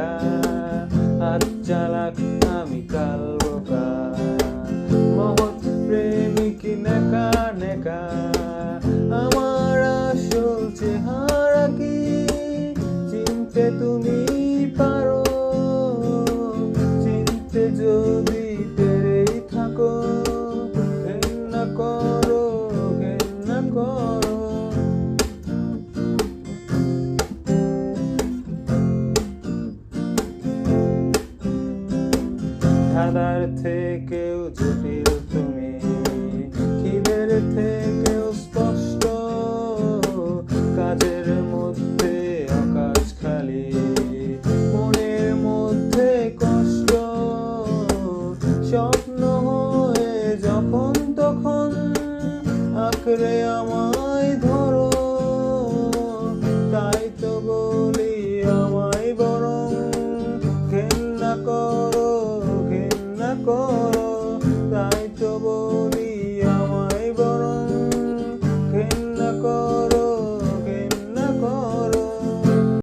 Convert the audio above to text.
একা, আজ চালাক আমি কাল বোকা, মহৎ প্রেমিক নেকা নেকা, আমার আসল চেহারা কি চিনতে তুমি পারো? চিনতে যদি পেরেই থাকো, ঘেন্না করো, ঘেন্না করো। ধাঁধার থেকেও জটিল তুমি, খিদের থেকেও স্পষ্ট, কাজের মধ্যে আকাশ খালি, মনের মধ্যে কষ্ট, স্বপ্ন হয়ে যখন তখন আঁকড়ে আমায় ধরো, তাই তো বলি আমায় বরং ঘেন্না করো, ঘেন্না করো, তাই তো বলি